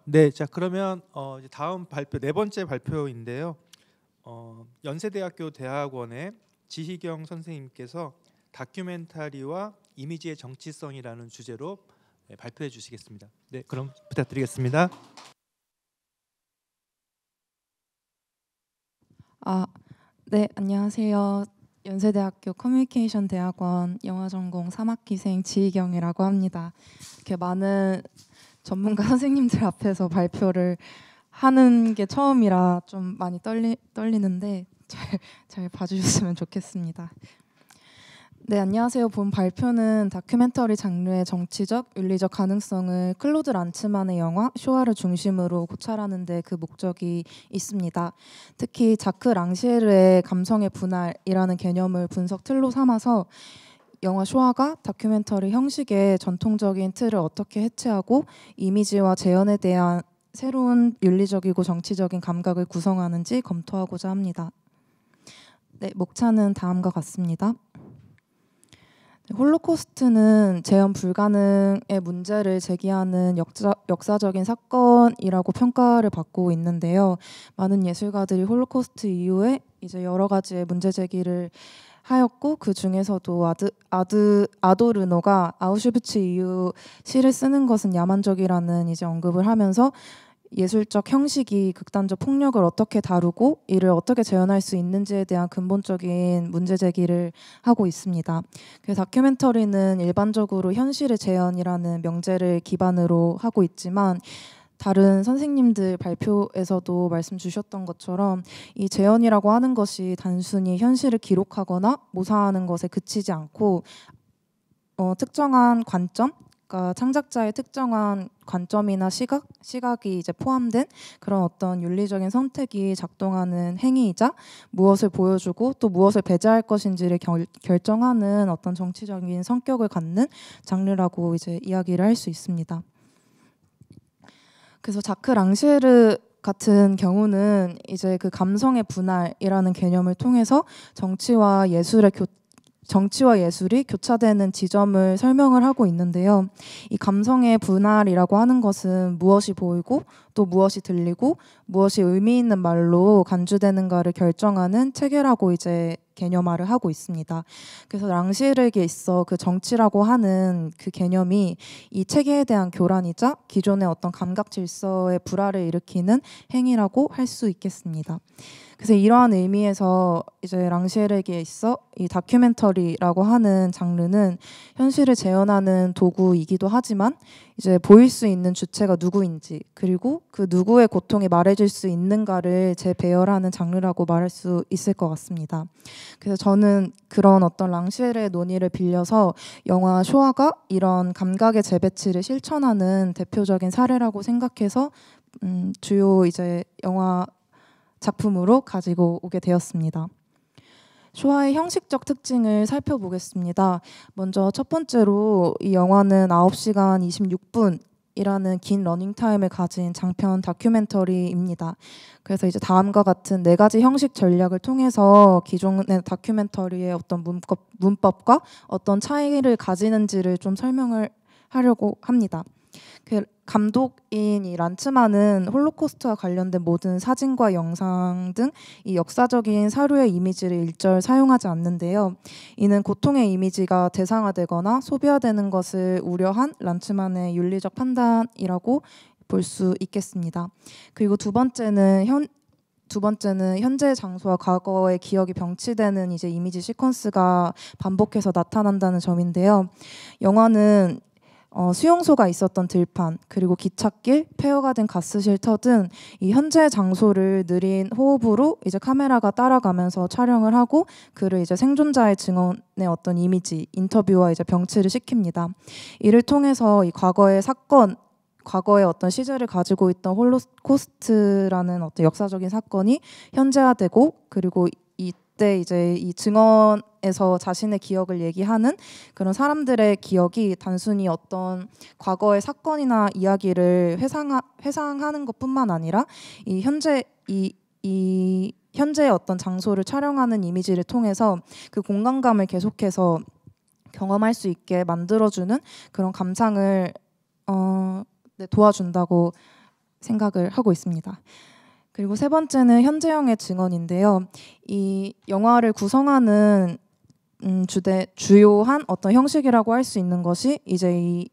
네. 자, 그러면 이제 다음 발표 네 번째 발표인데요. 연세대학교 대학원의 지희경 선생님께서 다큐멘터리와 이미지의 정치성이라는 주제로 발표해 주시겠습니다. 네, 그럼 부탁드리겠습니다. 네, 안녕하세요. 연세대학교 커뮤니케이션 대학원 영화전공 3학기생 지희경이라고 합니다. 이렇게 많은 전문가 선생님들 앞에서 발표를 하는 게 처음이라 좀 많이 떨리는데 잘 봐주셨으면 좋겠습니다. 네, 안녕하세요. 본 발표는 다큐멘터리 장르의 정치적, 윤리적 가능성을 클로드 란츠만의 영화 쇼와를 중심으로 고찰하는 데 그 목적이 있습니다. 특히 자크 랑시에르의 감성의 분할이라는 개념을 분석 틀로 삼아서 영화 쇼와가 다큐멘터리 형식의 전통적인 틀을 어떻게 해체하고 이미지와 재현에 대한 새로운 윤리적이고 정치적인 감각을 구성하는지 검토하고자 합니다. 네, 목차는 다음과 같습니다. 홀로코스트는 재현 불가능의 문제를 제기하는 역사적인 사건이라고 평가를 받고 있는데요. 많은 예술가들이 홀로코스트 이후에 이제 여러 가지의 문제 제기를 하였고, 그 중에서도 아도르노가 아우슈비츠 이후 시를 쓰는 것은 야만적이라는 이제 언급을 하면서 예술적 형식이 극단적 폭력을 어떻게 다루고 이를 어떻게 재현할 수 있는지에 대한 근본적인 문제 제기를 하고 있습니다. 그래서 다큐멘터리는 일반적으로 현실의 재현이라는 명제를 기반으로 하고 있지만 다른 선생님들 발표에서도 말씀 주셨던 것처럼 이 재현이라고 하는 것이 단순히 현실을 기록하거나 모사하는 것에 그치지 않고 특정한 관점, 그러니까 창작자의 특정한 관점이나 시각이 이제 포함된 그런 어떤 윤리적인 선택이 작동하는 행위이자 무엇을 보여주고 또 무엇을 배제할 것인지를 결정하는 어떤 정치적인 성격을 갖는 장르라고 이제 이야기를 할 수 있습니다. 그래서 자크 랑시에르 같은 경우는 이제 그 감성의 분할이라는 개념을 통해서 정치와 예술이 교차되는 지점을 설명을 하고 있는데요. 이 감성의 분할이라고 하는 것은 무엇이 보이고 또 무엇이 들리고 무엇이 의미 있는 말로 간주되는가를 결정하는 체계라고 이제 개념화를 하고 있습니다. 그래서 랑시에르에게 있어 그 정치라고 하는 그 개념이 이 체계에 대한 교란이자 기존의 어떤 감각 질서의 불화를 일으키는 행위라고 할 수 있겠습니다. 그래서 이러한 의미에서 이제 랑시에르에게 있어 이 다큐멘터리라고 하는 장르는 현실을 재현하는 도구이기도 하지만 이제 보일 수 있는 주체가 누구인지 그리고 그 누구의 고통이 말해줄 수 있는가를 재배열하는 장르라고 말할 수 있을 것 같습니다. 그래서 저는 그런 어떤 랑시에르의 논의를 빌려서 영화 쇼와가 이런 감각의 재배치를 실천하는 대표적인 사례라고 생각해서 주요 이제 영화 작품으로 가지고 오게 되었습니다. 쇼와의 형식적 특징을 살펴보겠습니다. 먼저 첫 번째로 이 영화는 9시간 26분이라는 긴 러닝타임을 가진 장편 다큐멘터리입니다. 그래서 이제 다음과 같은 네 가지 형식 전략을 통해서 기존의 다큐멘터리의 어떤 문법과 어떤 차이를 가지는지를 좀 설명을 하려고 합니다. 그 감독인 이 란츠만은 홀로코스트와 관련된 모든 사진과 영상 등 이 역사적인 사료의 이미지를 일절 사용하지 않는데요. 이는 고통의 이미지가 대상화되거나 소비화되는 것을 우려한 란츠만의 윤리적 판단이라고 볼 수 있겠습니다. 그리고 두 번째는 현재 장소와 과거의 기억이 병치되는 이제 이미지 시퀀스가 반복해서 나타난다는 점인데요. 영화는 수용소가 있었던 들판, 그리고 기찻길, 폐허가 된 가스실터 등 이 현재 장소를 느린 호흡으로 이제 카메라가 따라가면서 촬영을 하고 그를 이제 생존자의 증언의 어떤 이미지, 인터뷰와 이제 병치를 시킵니다. 이를 통해서 이 과거의 어떤 시제를 가지고 있던 홀로코스트라는 어떤 역사적인 사건이 현재화되고 그리고 이때 이제 이 증언에서 자신의 기억을 얘기하는 그런 사람들의 기억이 단순히 어떤 과거의 사건이나 이야기를 회상하는 것뿐만 아니라 이 현재의 어떤 장소를 촬영하는 이미지를 통해서 그 공간감을 계속해서 경험할 수 있게 만들어주는 그런 감상을 도와준다고 생각을 하고 있습니다. 그리고 세 번째는 현재형의 증언인데요. 이 영화를 구성하는 주요한 어떤 형식이라고 할 수 있는 것이 이제 이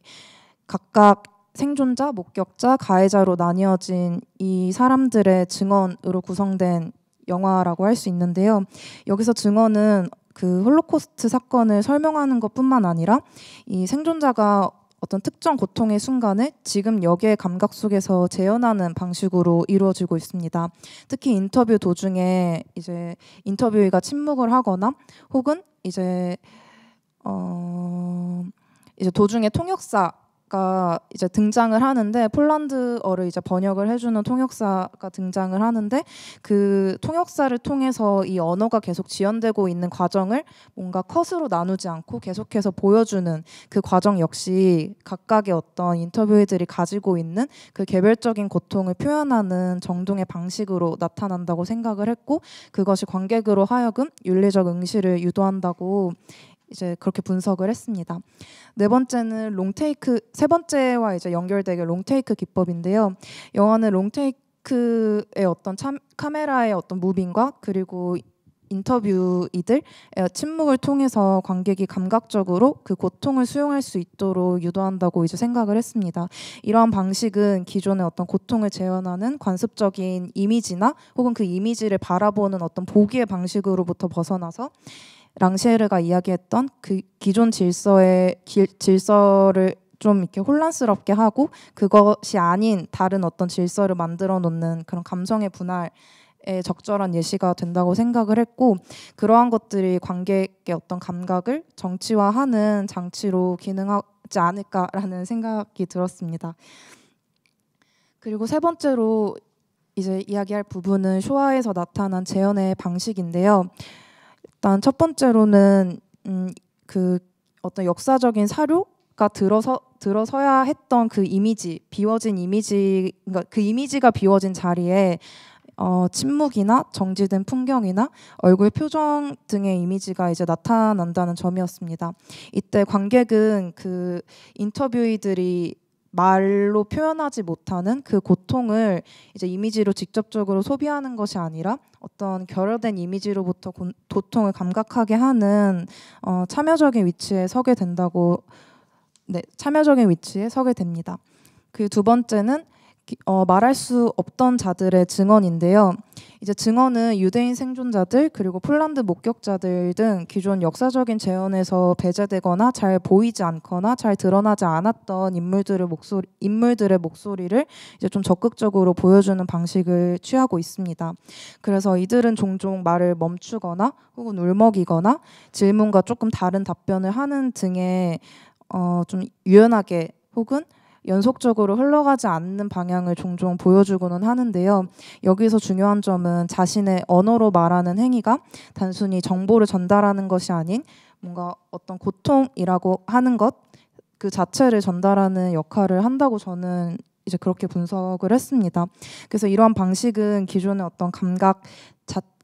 각각 생존자, 목격자, 가해자로 나뉘어진 이 사람들의 증언으로 구성된 영화라고 할 수 있는데요. 여기서 증언은 그 홀로코스트 사건을 설명하는 것뿐만 아니라 이 생존자가 어떤 특정 고통의 순간을 지금 역의 감각 속에서 재현하는 방식으로 이루어지고 있습니다. 특히 인터뷰 도중에 이제 인터뷰어가 침묵을 하거나 혹은 이제 도중에 통역사가 이제 등장을 하는데 폴란드어를 이제 번역을 해주는 통역사가 등장을 하는데 그 통역사를 통해서 이 언어가 계속 지연되고 있는 과정을 뭔가 컷으로 나누지 않고 계속해서 보여주는 그 과정 역시 각각의 어떤 인터뷰들이 가지고 있는 그 개별적인 고통을 표현하는 정동의 방식으로 나타난다고 생각을 했고 그것이 관객으로 하여금 윤리적 응시를 유도한다고 이제 그렇게 분석을 했습니다. 네 번째는 롱테이크, 세 번째와 이제 연결되게 롱테이크 기법인데요. 영화는 롱테이크의 어떤 카메라의 어떤 무빙과 그리고 인터뷰이들 침묵을 통해서 관객이 감각적으로 그 고통을 수용할 수 있도록 유도한다고 이제 생각을 했습니다. 이러한 방식은 기존의 어떤 고통을 재현하는 관습적인 이미지나 혹은 그 이미지를 바라보는 어떤 보기의 방식으로부터 벗어나서 랑시에르가 이야기했던 그 기존 질서를 좀 이렇게 혼란스럽게 하고 그것이 아닌 다른 어떤 질서를 만들어 놓는 그런 감성의 분할에 적절한 예시가 된다고 생각을 했고 그러한 것들이 관객의 어떤 감각을 정치화하는 장치로 기능하지 않을까라는 생각이 들었습니다. 그리고 세 번째로 이제 이야기할 부분은 쇼와에서 나타난 재현의 방식인데요. 일단 첫 번째로는 그 어떤 역사적인 사료가 들어서야 했던 그 이미지, 비워진 이미지, 그러니까 그 이미지가 비워진 자리에 침묵이나 정지된 풍경이나 얼굴 표정 등의 이미지가 이제 나타난다는 점이었습니다. 이때 관객은 그 인터뷰이들이 말로 표현하지 못하는 그 고통을 이제 이미지로 직접적으로 소비하는 것이 아니라 어떤 결여된 이미지로부터 고통을 감각하게 하는 참여적인 위치에 서게 된다고 참여적인 위치에 서게 됩니다. 그 두 번째는 말할 수 없던 자들의 증언인데요. 이제 증언은 유대인 생존자들 그리고 폴란드 목격자들 등 기존 역사적인 재현에서 배제되거나 잘 보이지 않거나 잘 드러나지 않았던 인물들의 목소리를 이제 좀 적극적으로 보여주는 방식을 취하고 있습니다. 그래서 이들은 종종 말을 멈추거나 혹은 울먹이거나 질문과 조금 다른 답변을 하는 등의 좀 유연하게 혹은 연속적으로 흘러가지 않는 방향을 종종 보여주고는 하는데요. 여기서 중요한 점은 자신의 언어로 말하는 행위가 단순히 정보를 전달하는 것이 아닌 뭔가 어떤 고통이라고 하는 것 그 자체를 전달하는 역할을 한다고 저는 이제 그렇게 분석을 했습니다. 그래서 이러한 방식은 기존의 어떤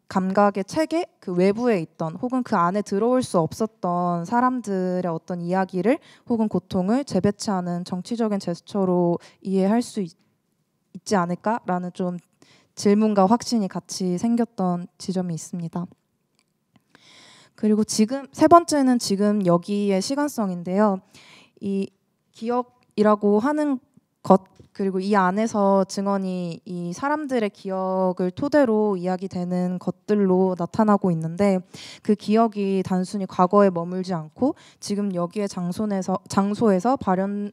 감각의 체계 그 외부에 있던 혹은 그 안에 들어올 수 없었던 사람들의 어떤 이야기를 혹은 고통을 재배치하는 정치적인 제스처로 이해할 수 있지 않을까라는 좀 질문과 확신이 같이 생겼던 지점이 있습니다. 그리고 지금 세 번째는 지금 여기의 시간성인데요. 이 기억이라고 하는 것 그리고 이 안에서 증언이 이 사람들의 기억을 토대로 이야기되는 것들로 나타나고 있는데 그 기억이 단순히 과거에 머물지 않고 지금 여기의 장소에서 발현되고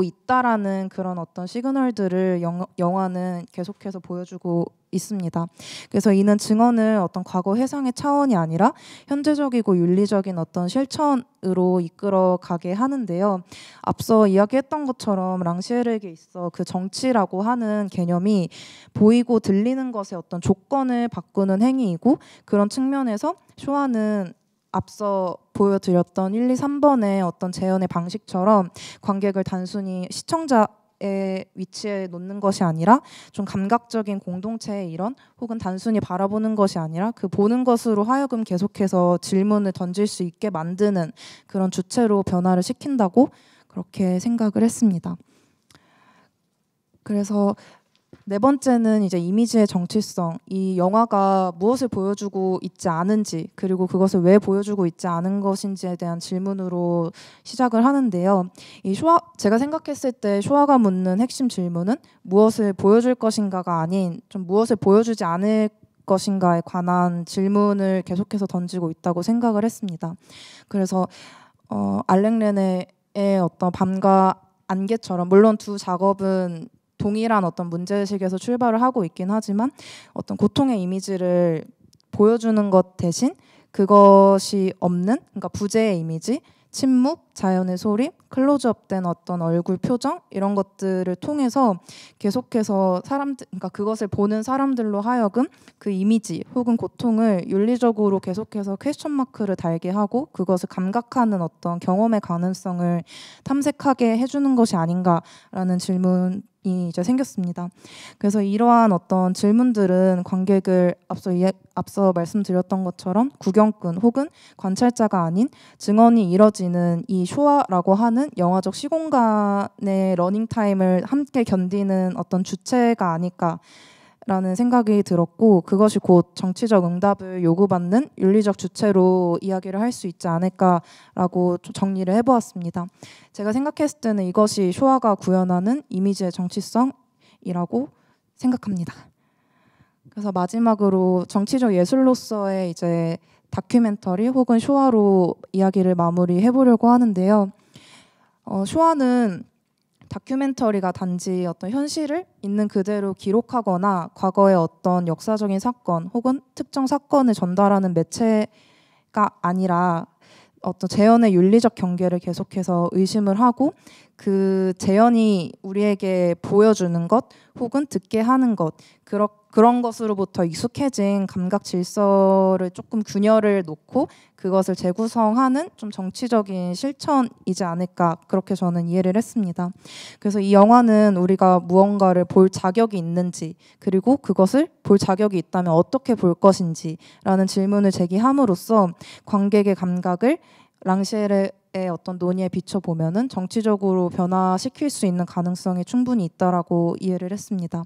있다라는 그런 어떤 시그널들을 영화는 계속해서 보여주고 있습니다. 그래서 이는 증언을 어떤 과거 해상의 차원이 아니라 현재적이고 윤리적인 어떤 실천으로 이끌어가게 하는데요. 앞서 이야기했던 것처럼 랑시에르에게 있어 그 정치라고 하는 개념이 보이고 들리는 것의 어떤 조건을 바꾸는 행위이고 그런 측면에서 쇼와는 앞서 보여드렸던 1, 2, 3번의 어떤 재현의 방식처럼 관객을 단순히 시청자의 위치에 놓는 것이 아니라 좀 감각적인 공동체의 일원 혹은 단순히 바라보는 것이 아니라 그 보는 것으로 하여금 계속해서 질문을 던질 수 있게 만드는 그런 주체로 변화를 시킨다고 그렇게 생각을 했습니다. 그래서 네 번째는 이제 이미지의 정치성. 이 영화가 무엇을 보여주고 있지 않은지, 그리고 그것을 왜 보여주고 있지 않은 것인지에 대한 질문으로 시작을 하는데요. 제가 생각했을 때 쇼아가 묻는 핵심 질문은 무엇을 보여줄 것인가가 아닌 좀 무엇을 보여주지 않을 것인가에 관한 질문을 계속해서 던지고 있다고 생각을 했습니다. 그래서 알랭 레네의 어떤 밤과 안개처럼, 물론 두 작업은 동일한 어떤 문제의식에서 출발을 하고 있긴 하지만 어떤 고통의 이미지를 보여주는 것 대신 그것이 없는, 그러니까 부재의 이미지, 침묵, 자연의 소리, 클로즈업된 어떤 얼굴 표정, 이런 것들을 통해서 계속해서 그러니까 그것을 보는 사람들로 하여금 그 이미지 혹은 고통을 윤리적으로 계속해서 퀘스천 마크를 달게 하고 그것을 감각하는 어떤 경험의 가능성을 탐색하게 해주는 것이 아닌가라는 질문이 이제 생겼습니다. 그래서 이러한 어떤 질문들은 관객을 앞서 말씀드렸던 것처럼 구경꾼 혹은 관찰자가 아닌 증언이 이뤄지는 이 쇼아라고 하는 영화적 시공간의 러닝타임을 함께 견디는 어떤 주체가 아닐까라는 생각이 들었고, 그것이 곧 정치적 응답을 요구받는 윤리적 주체로 이야기를 할 수 있지 않을까라고 정리를 해보았습니다. 제가 생각했을 때는 이것이 쇼아가 구현하는 이미지의 정치성이라고 생각합니다. 그래서 마지막으로 정치적 예술로서의 이제 다큐멘터리 혹은 쇼아로 이야기를 마무리해 보려고 하는데요. 쇼아는 다큐멘터리가 단지 어떤 현실을 있는 그대로 기록하거나 과거의 어떤 역사적인 사건 혹은 특정 사건을 전달하는 매체가 아니라 어떤 재현의 윤리적 경계를 계속해서 의심을 하고 그 재현이 우리에게 보여주는 것 혹은 듣게 하는 것, 그런 것으로부터 익숙해진 감각 질서를 조금 균열을 놓고 그것을 재구성하는 좀 정치적인 실천이지 않을까, 그렇게 저는 이해를 했습니다. 그래서 이 영화는 우리가 무언가를 볼 자격이 있는지, 그리고 그것을 볼 자격이 있다면 어떻게 볼 것인지라는 질문을 제기함으로써 관객의 감각을 랑시엘의 어떤 논의에 비춰보면은 정치적으로 변화시킬 수 있는 가능성이 충분히 있다라고 이해를 했습니다.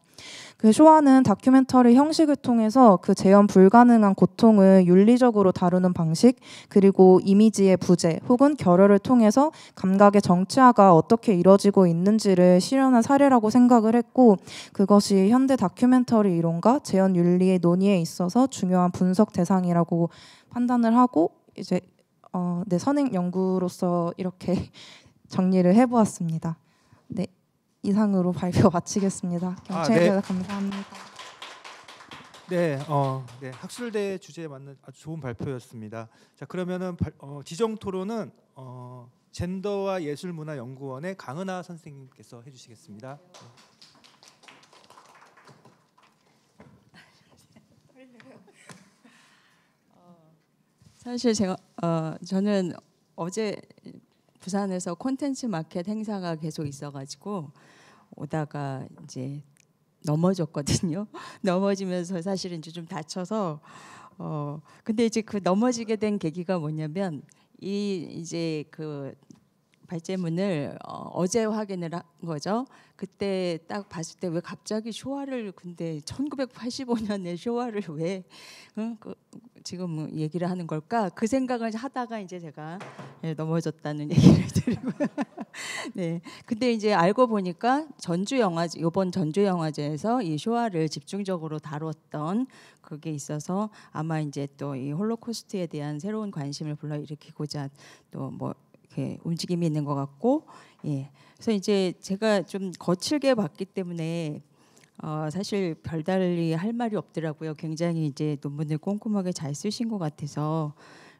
그 쇼아는 다큐멘터리 형식을 통해서 그 재현 불가능한 고통을 윤리적으로 다루는 방식, 그리고 이미지의 부재 혹은 결여를 통해서 감각의 정치화가 어떻게 이뤄지고 있는지를 실현한 사례라고 생각을 했고, 그것이 현대 다큐멘터리 이론과 재현 윤리의 논의에 있어서 중요한 분석 대상이라고 판단을 하고 이제 네, 선행 연구로서 이렇게 정리를 해보았습니다. 네, 이상으로 발표 마치겠습니다. 경청해 주셔서 감사합니다. 네, 네, 학술대 주제에 맞는 아주 좋은 발표였습니다. 자, 그러면은 지정 토론은 젠더와 예술문화연구원의 강은하 선생님께서 해주시겠습니다. 사실 저는 어제 부산에서 콘텐츠 마켓 행사가 계속 있어가지고 오다가 이제 넘어졌거든요. 넘어지면서 사실은 이제 좀 다쳐서 근데 이제 그 넘어지게 된 계기가 뭐냐면 이제 그 발제문을 어제 확인을 한 거죠. 그때 딱 봤을 때 왜 갑자기 쇼아를, 근데 1985년에 쇼아를 왜 지금 얘기를 하는 걸까? 그 생각을 하다가 이제 제가 넘어졌다는 얘기를 드리고요. 네. 근데 이제 알고 보니까 이번 전주 영화제에서 이 쇼아를 집중적으로 다뤘던 그게 있어서 아마 이제 또 이 홀로코스트에 대한 새로운 관심을 불러일으키고자 또 뭐 이렇게 움직임이 있는 것 같고, 예. 그래서 이제 제가 좀 거칠게 봤기 때문에 사실 별달리 할 말이 없더라고요. 굉장히 이제 논문을 꼼꼼하게 잘 쓰신 것 같아서.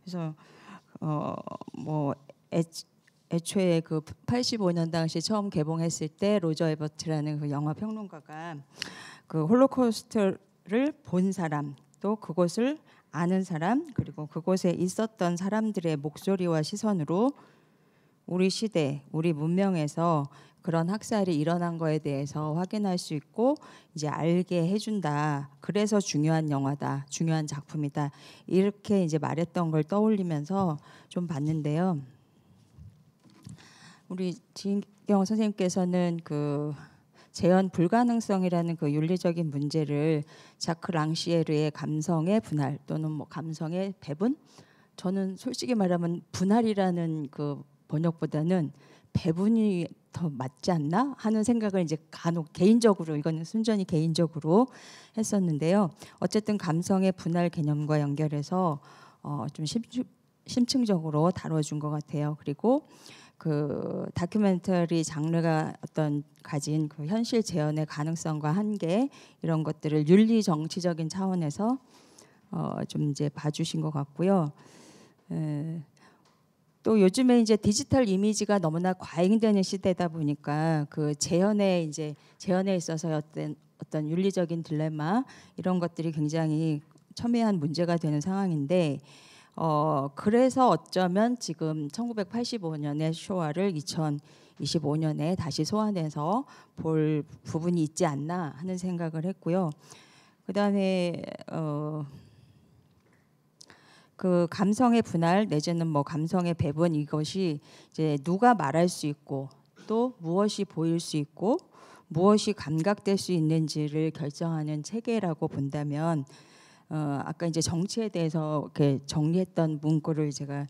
그래서 뭐 애초에 그 85년 당시 처음 개봉했을 때 로저 에버트라는 그 영화 평론가가 그 홀로코스트를 본 사람, 또 그곳을 아는 사람, 그리고 그곳에 있었던 사람들의 목소리와 시선으로 우리 시대, 우리 문명에서 그런 학살이 일어난 거에 대해서 확인할 수 있고 이제 알게 해준다. 그래서 중요한 영화다, 중요한 작품이다. 이렇게 이제 말했던 걸 떠올리면서 좀 봤는데요. 우리 지인경 선생님께서는 그 재현 불가능성이라는 그 윤리적인 문제를 자크 랑시에르의 감성의 분할 또는 뭐 감성의 배분, 저는 솔직히 말하면 분할이라는 그 번역보다는 배분이 더 맞지 않나 하는 생각을 이제 간혹 개인적으로, 이거는 순전히 개인적으로 했었는데요. 어쨌든 감성의 분할 개념과 연결해서 좀 심층적으로 다뤄준 것 같아요. 그리고 그 다큐멘터리 장르가 어떤 가진 그 현실 재현의 가능성과 한계, 이런 것들을 윤리 정치적인 차원에서 좀 이제 봐주신 것 같고요. 또 요즘에 이제 디지털 이미지가 너무나 과잉되는 시대다 보니까 그 재현에 있어서 어떤 윤리적인 딜레마, 이런 것들이 굉장히 첨예한 문제가 되는 상황인데, 그래서 어쩌면 지금 1985년의 쇼와를 2025년에 다시 소환해서 볼 부분이 있지 않나 하는 생각을 했고요. 그다음에 그 감성의 분할 내지는 뭐 감성의 배분, 이것이 이제 누가 말할 수 있고 또 무엇이 보일 수 있고 무엇이 감각될 수 있는지를 결정하는 체계라고 본다면, 아까 이제 정치에 대해서 이렇게 정리했던 문구를 제가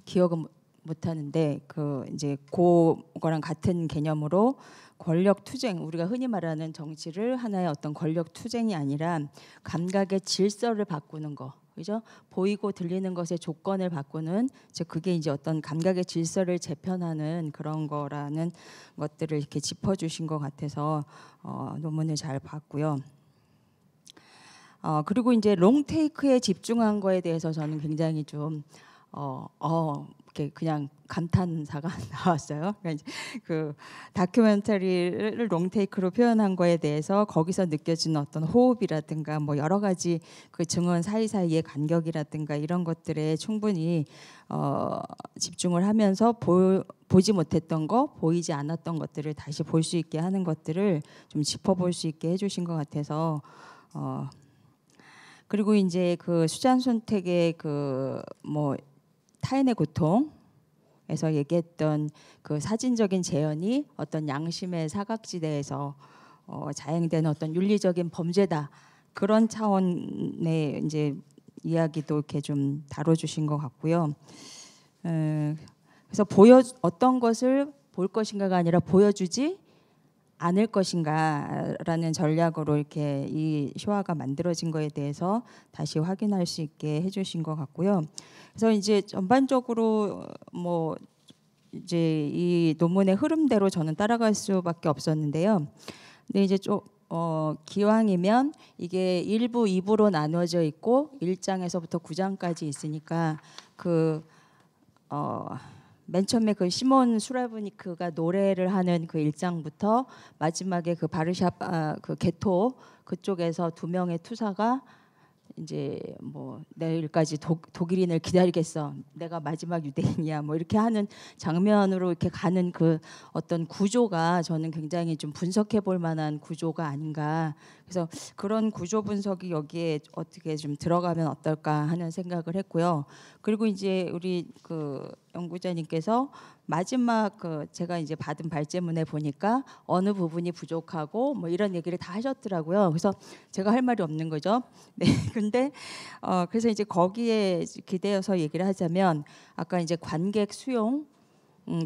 기억은 못 하는데, 그 이제 그거랑 같은 개념으로 권력 투쟁, 우리가 흔히 말하는 정치를 하나의 어떤 권력 투쟁이 아니라 감각의 질서를 바꾸는 거, 그죠? 보이고 들리는 것의 조건을 바꾸는, 즉 그게 이제 어떤 감각의 질서를 재편하는 그런 거라는 것들을 이렇게 짚어주신 것 같아서 논문을 잘 봤고요. 그리고 이제 롱테이크에 집중한 거에 대해서 저는 굉장히 좀 이렇게 그냥 감탄사가 나왔어요. 그러니까 이제 그 다큐멘터리를 롱테이크로 표현한 거에 대해서 거기서 느껴지는 어떤 호흡이라든가 뭐 여러 가지 그 증언 사이사이의 간격이라든가 이런 것들에 충분히 집중을 하면서 보지 못했던 거, 보이지 않았던 것들을 다시 볼 수 있게 하는 것들을 좀 짚어볼 수 있게 해주신 것 같아서. 그리고 이제 그 수잔 손택의 그 뭐 타인의 고통에서 얘기했던 그 사진적인 재현이 어떤 양심의 사각지대에서 자행되는 어떤 윤리적인 범죄다, 그런 차원의 이제 이야기도 이렇게 좀 다뤄주신 것 같고요. 그래서 어떤 것을 볼 것인가가 아니라 보여주지 않을 것인가라는 전략으로 이렇게 이 쇼화가 만들어진 거에 대해서 다시 확인할 수 있게 해주신 것 같고요. 그래서 이제 전반적으로 뭐 이제 이 논문의 흐름대로 저는 따라갈 수밖에 없었는데요. 근데 이제 좀 기왕이면 이게 1부, 2부로 나누어져 있고 1장에서부터 9장까지 있으니까 맨 처음에 그 시몬 수라브니크가 노래를 하는 그 1장부터 마지막에 그 바르샵 그 게토 그쪽에서 두 명의 투사가 이제 뭐 내일까지 독일인을 기다리겠어, 내가 마지막 유대인이야, 뭐 이렇게 하는 장면으로 이렇게 가는 그 어떤 구조가 저는 굉장히 좀 분석해 볼 만한 구조가 아닌가. 그래서 그런 구조 분석이 여기에 어떻게 좀 들어가면 어떨까 하는 생각을 했고요. 그리고 이제 우리 그 연구자님께서 마지막 제가 이제 받은 발제문에 보니까 어느 부분이 부족하고 뭐 이런 얘기를 다 하셨더라고요. 그래서 제가 할 말이 없는 거죠. 네. 근데 그래서 이제 거기에 기대어서 얘기를 하자면, 아까 이제 관객 수용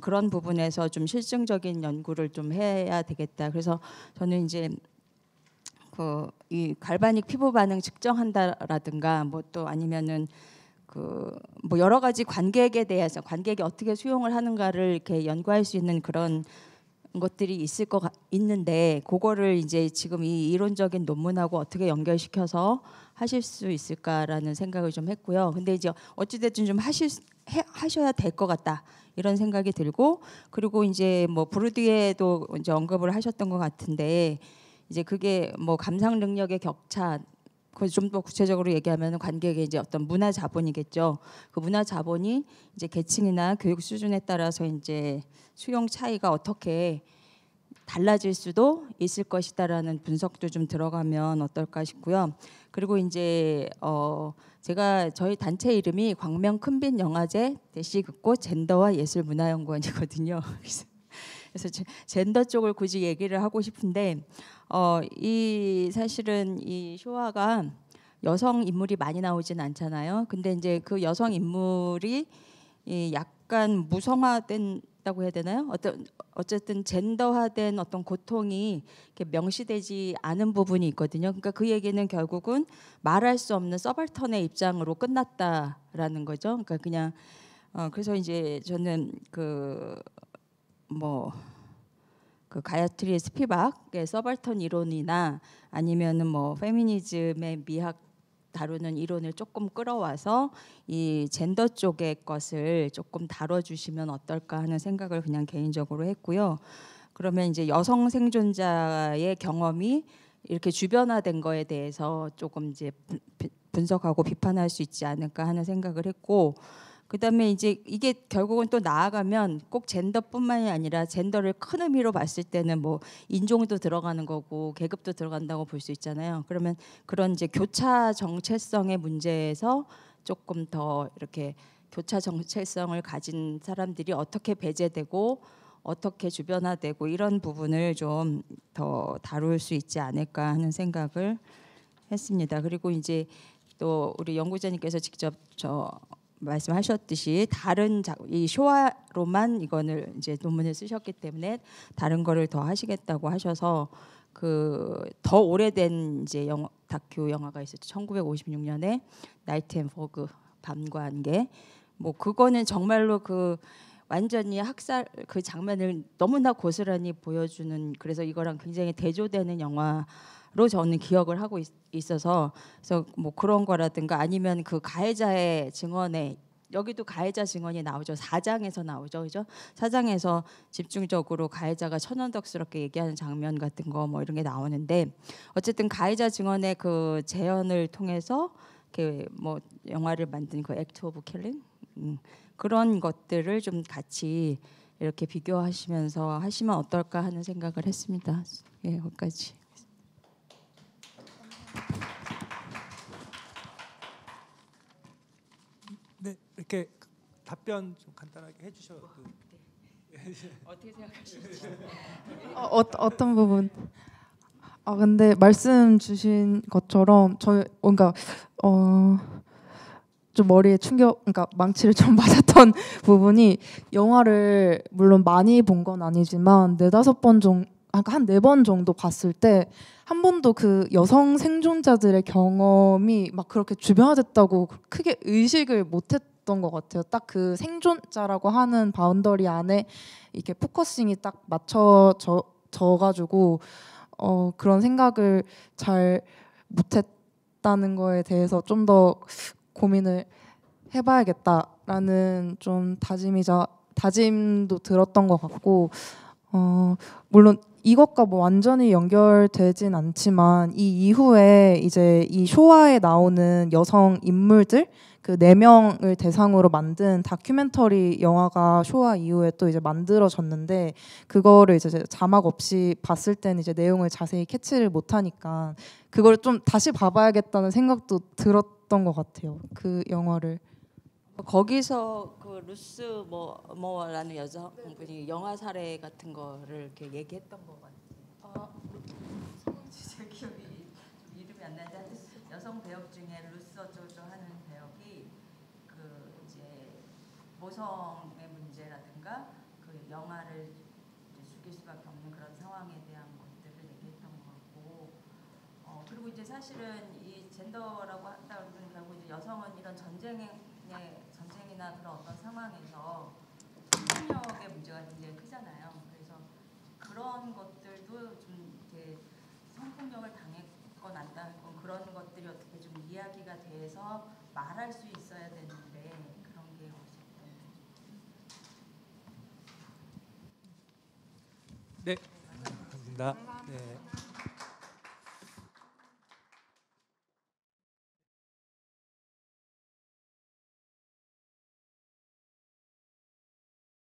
그런 부분에서 좀 실증적인 연구를 좀 해야 되겠다. 그래서 저는 이제 이 갈바닉 피부 반응 측정한다라든가 뭐 또 아니면은 뭐 여러 가지 관객에 대해서 관객이 어떻게 수용을 하는가를 이렇게 연구할 수 있는 그런 것들이 있는데, 그거를 이제 지금 이 이론적인 논문하고 어떻게 연결시켜서 하실 수 있을까라는 생각을 좀 했고요. 근데 이제 어찌됐든 좀 하셔야 될 것 같다, 이런 생각이 들고, 그리고 이제 뭐 브루디에도 이제 언급을 하셨던 것 같은데, 이제 그게 뭐 감상 능력의 격차, 좀 더 구체적으로 얘기하면 관객의 이제 어떤 문화 자본이겠죠. 그 문화 자본이 이제 계층이나 교육 수준에 따라서 이제 수용 차이가 어떻게 달라질 수도 있을 것이다라는 분석도 좀 들어가면 어떨까 싶고요. 그리고 이제 제가 저희 단체 이름이 광명 큰빛 영화제 대시극고 젠더와 예술문화연구원이거든요. 그래서 젠더 쪽을 굳이 얘기를 하고 싶은데 이 사실은 이 쇼와가 여성 인물이 많이 나오진 않잖아요. 근데 이제 그 여성 인물이 이 약간 무성화된다고 해야 되나요? 어쨌든 젠더화된 어떤 고통이 이렇게 명시되지 않은 부분이 있거든요. 그러니까 그 얘기는 결국은 말할 수 없는 서발턴의 입장으로 끝났다라는 거죠. 그러니까 그냥 그래서 이제 저는 그 가야트리 스피박의 서발턴 이론이나 아니면은 뭐 페미니즘의 미학 다루는 이론을 조금 끌어와서 이 젠더 쪽의 것을 조금 다뤄주시면 어떨까 하는 생각을 그냥 개인적으로 했고요. 그러면 이제 여성 생존자의 경험이 이렇게 주변화된 거에 대해서 조금 이제 분석하고 비판할 수 있지 않을까 하는 생각을 했고, 그다음에 이제 이게 결국은 또 나아가면 꼭 젠더뿐만이 아니라 젠더를 큰 의미로 봤을 때는 뭐 인종도 들어가는 거고 계급도 들어간다고 볼 수 있잖아요. 그러면 그런 이제 교차 정체성의 문제에서 조금 더 이렇게 교차 정체성을 가진 사람들이 어떻게 배제되고 어떻게 주변화되고 이런 부분을 좀 더 다룰 수 있지 않을까 하는 생각을 했습니다. 그리고 이제 또 우리 연구자님께서 직접 말씀하셨듯이 다른 이 쇼와로만 이거를 이제 논문을 쓰셨기 때문에 다른 거를 더 하시겠다고 하셔서 그 더 오래된 이제 다큐 영화가 있었죠. 1956년에 나이트 앤 포그 밤과 안개. 뭐 그거는 정말로 그 완전히 학살 그 장면을 너무나 고스란히 보여주는, 그래서 이거랑 굉장히 대조되는 영화로 저는 기억을 하고 있어서, 그래서 뭐 그런 거라든가 아니면 그 가해자의 증언에, 여기도 가해자 증언이 나오죠. 4장에서 나오죠, 그죠? 4장에서 집중적으로 가해자가 천연덕스럽게 얘기하는 장면 같은 거 뭐 이런 게 나오는데, 어쨌든 가해자 증언의 그 재현을 통해서 이렇게 뭐 영화를 만든 그 액트 오브 킬링 그런 것들을 좀 같이 이렇게 비교하시면서 하시면 어떨까 하는 생각을 했습니다. 예, 여기까지. 네, 이렇게 답변 좀 간단하게 해주셔도. 어떻게 생각하시는지. 어떤 부분? 근데 말씀 주신 것처럼 그러니까 좀 머리에 그러니까 망치를 좀 맞았던 부분이, 영화를 물론 많이 본 건 아니지만 4-5번 정도, 한 4번 정도 봤을 때 한 번도 그 여성 생존자들의 경험이 막 그렇게 주변화됐다고 크게 의식을 못했던 것 같아요. 딱 그 생존자라고 하는 바운더리 안에 이렇게 포커싱이 딱 맞춰져가지고 그런 생각을 잘 못했다는 거에 대해서 좀 더 고민을 해봐야겠다라는 좀 다짐도 들었던 것 같고, 물론 이것과 뭐 완전히 연결되진 않지만 이 이후에 이제 이 쇼와에 나오는 여성 인물들 그 4명을 대상으로 만든 다큐멘터리 영화가 쇼와 이후에 또 이제 만들어졌는데, 그거를 이제 자막 없이 봤을 때는 이제 내용을 자세히 캐치를 못하니까 그걸 좀 다시 봐봐야겠다는 생각도 들었던 것 같아요. 그 영화를. 거기서 그 루스 뭐라는 여성분이 영화 사례 같은 거를 이렇게 얘기했던 것 같아요. 제 기억이 이름이 안 나는데 여성 배역 중에 루스 어쩌고 하는 배역이 그 이제 모성의 문제라든가 그 영화를 죽일 수밖에 없는 그런 상황에 대한 것들을 얘기했던 것 같고, 그리고 이제 사실은 이 젠더라고 한다 그러면 결국 이제 여성은 이런 전쟁이나 그런 어떤 상황에서 성폭력의 문제가 굉장히 크잖아요. 그래서 그런 것들도 좀 이렇게 성폭력을 당했건 안 당했건 그런 것들이 어떻게 좀 이야기가 돼서 말할 수 있어야 되는데 그런 게 없었던. 네, 감사합니다. 네.